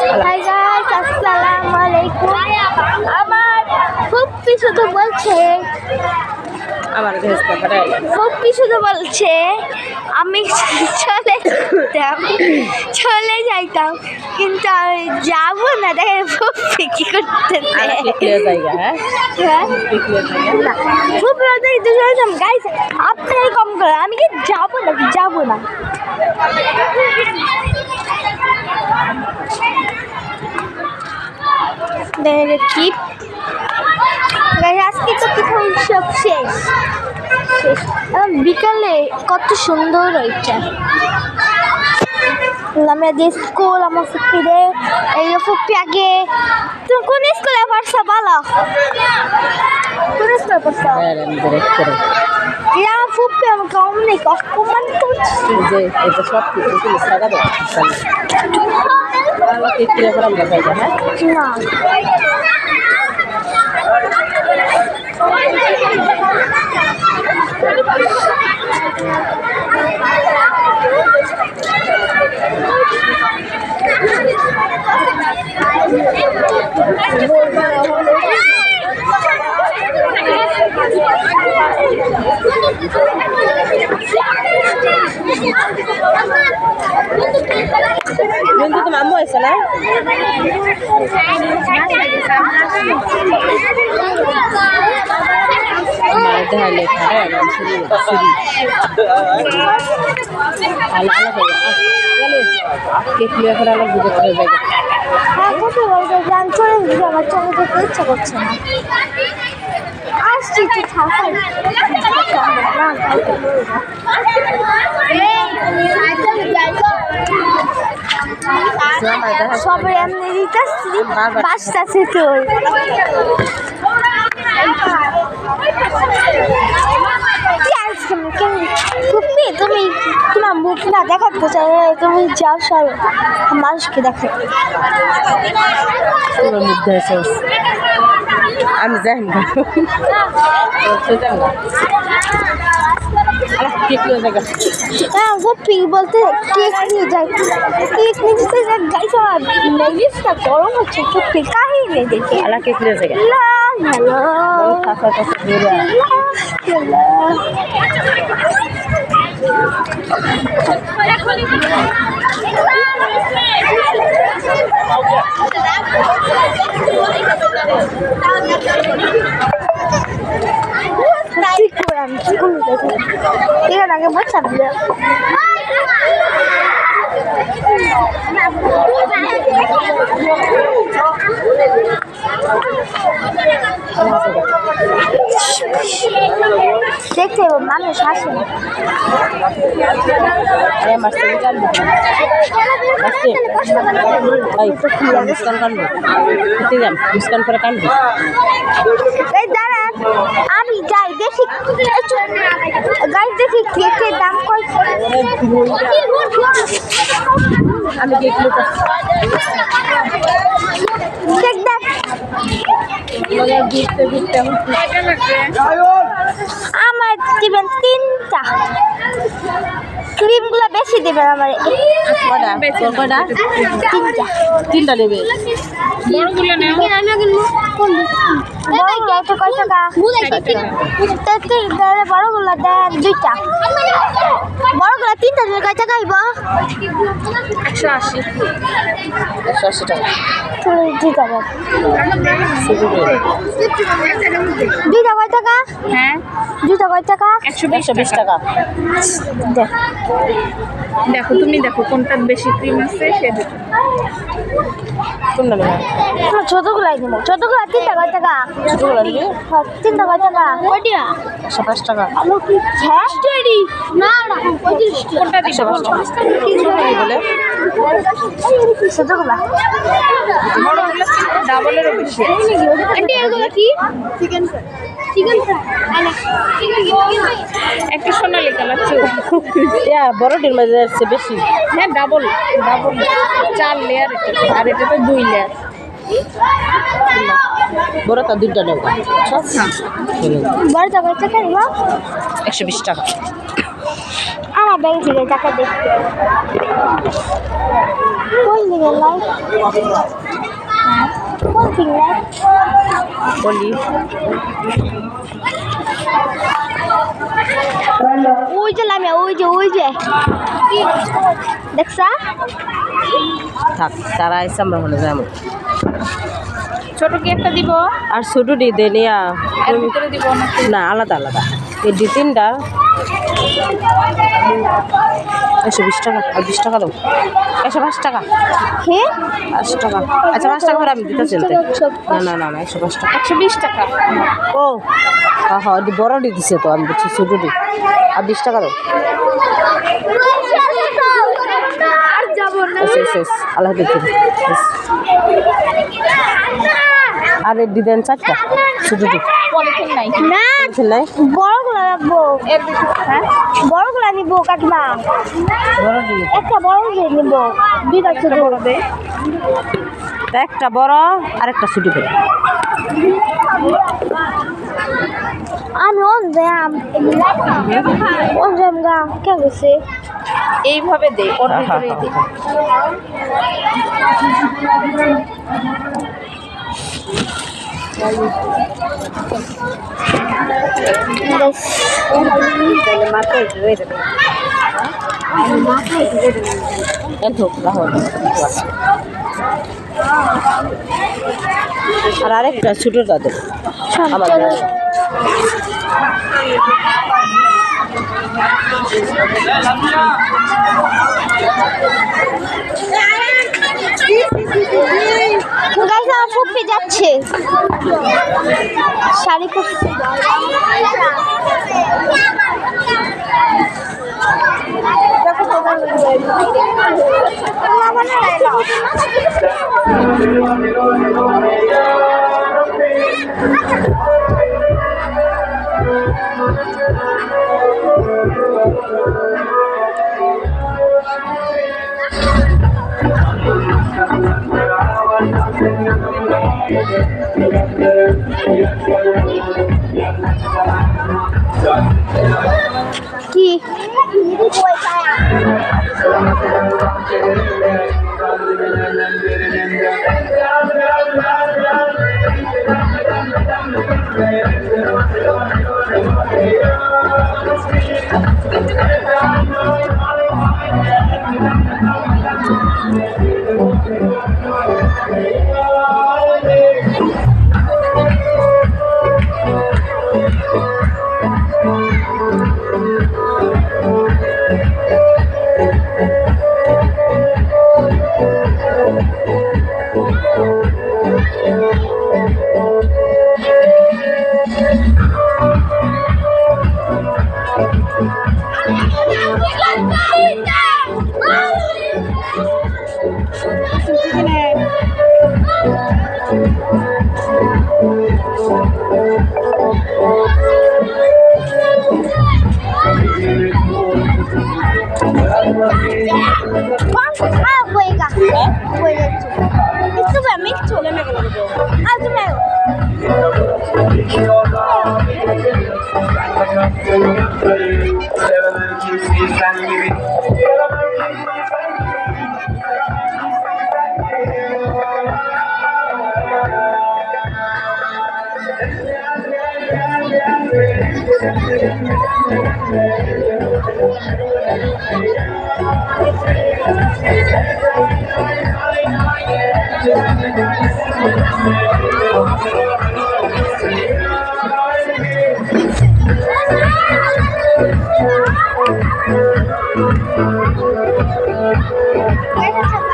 Hi guys, আসসালামু আলাইকুম। আমার ফুপ্পি শুধু বলছে ফুপ্পি শুধু বলছে আমি চলে যাইতাম, কিন্তু আমি যাবো না। দেখে ফুপ্পি কি করতে গাইস, আপনারাই কম করে, আমি কি যাবো না। কি আজকে তো পিঠা উৎসব শেষ। বিকালে কত সুন্দর ওইটা। আমরা যে স্কুল, আমার ফুপ্পি রে, এই ফুপ্পি আগে তুমি কোন স্কুলে পড়ছো বলো? কোন স্কুলে পড়ছো? আমার ফুপ্পি আমাকে অনেক অপমান করছে। তো মামু আছে না? ইচ্ছা করছে না। আসছি সবাই এমনি দিতেছি, বাসটাছে তোর তুমি তোমার মুখ না দেখাতে চাই, তুমি যাও সব মানুষকে দেখো। আমি যাই না, গোপি বলতে কেক নিয়ে যাই, কেক নিতে গাইস আমার মেজিসটা গরম হচ্ছে। গোপি কাহিনী দেখে আলা কেক নিয়ে যাই। হ্যালো এখানে আগে বলছিলাম দেখতে মানুষ আসে মুস্কান করে কানবো। দাঁড়ান আমি যাই দেখি, গাছ দেখি কেকের দাম কত। আমি কেক কেক দেখ আমার দিবেন 3টা, ক্রিমগুলো বেশি দেবেন আমার। 3টা নেবে। বড়গুলো দেন 2টা, বড়গুলো 3টা দিলে কয় টাকা আইব? 180 টাকা। দুইটা কয় টাকা? হ্যাঁ, দুইটা কয় টাকা? 120 টাকা। দেখো তুমি দেখো কোনটা বেশি ক্রিম আছে সে দেখো। কোনটা নেবে? ছোটগুলাই দেব। ছোটগুলা 3টা কয় টাকা? ছোটগুলো নিবে? 3টা কয় টাকা? কয়টা? 105 টাকা। হ্যাঁ স্টেডি না না 35 কোনটা দিছো? 105 টাকা। কি বলে? ছোটগুলা বড়গুলো ডাবলেরও বেশি। আন্টি এগুলো কি? Chicken fry. একটা সোনালি কালার চোখ। বড়টির মাঝে আছে বেশি। হ্যাঁ, ডাবল 4 লেয়ার এটা, আর এটা তো 2 লেয়ার। বড়টা 2টা নেব। বড়টা কত টাকা নিব? 120 টাকা। আমার ব্যাংক থেকে টাকা দেখতে কোন দিকে লাই কোন দিকে লাই বলি ওই যে লামিয়া ওই যে দেখছা থাক তারা এসে আমরা হলে যাবো ছোট কি একটা দিব আর ছোটো দিয়ে দে নিয়া এর ভিতরে দিব নাকি না আলাদা আলাদা এই 2-3টা 120 টাকা আর 20 টাকা দাও 105 টাকা হে 5 টাকা আচ্ছা 5 টাকা করে আমি দিতে চলতে না না না না 105 টাকা 120 টাকা ও হ্যাঁ হ্যাঁ বড় ডি দিছে তো আমি বলছি ছোটো ডি আর 20 টাকা দাও আর যাবো না শেষ আল্লাহ দেখি আর ডিজাইন 4টা ছোটো ডি পলিথিন নাই না নাই বড়গুলো রাখবো এর ভিতরে হ্যাঁ বড়গুলো নিব কাকিমা বড় ডি একটা বড় নিব দুইটা ছোট বড় দে একটা বড় আর একটা ছোটো করে আমি অনজাম গা কে গেছে এইভাবে দে ওর ভিতরেই দে আর আরেকটা ছোটো তাদের আমার ফুপি যাচ্ছে শাড়ি পরছে কি Where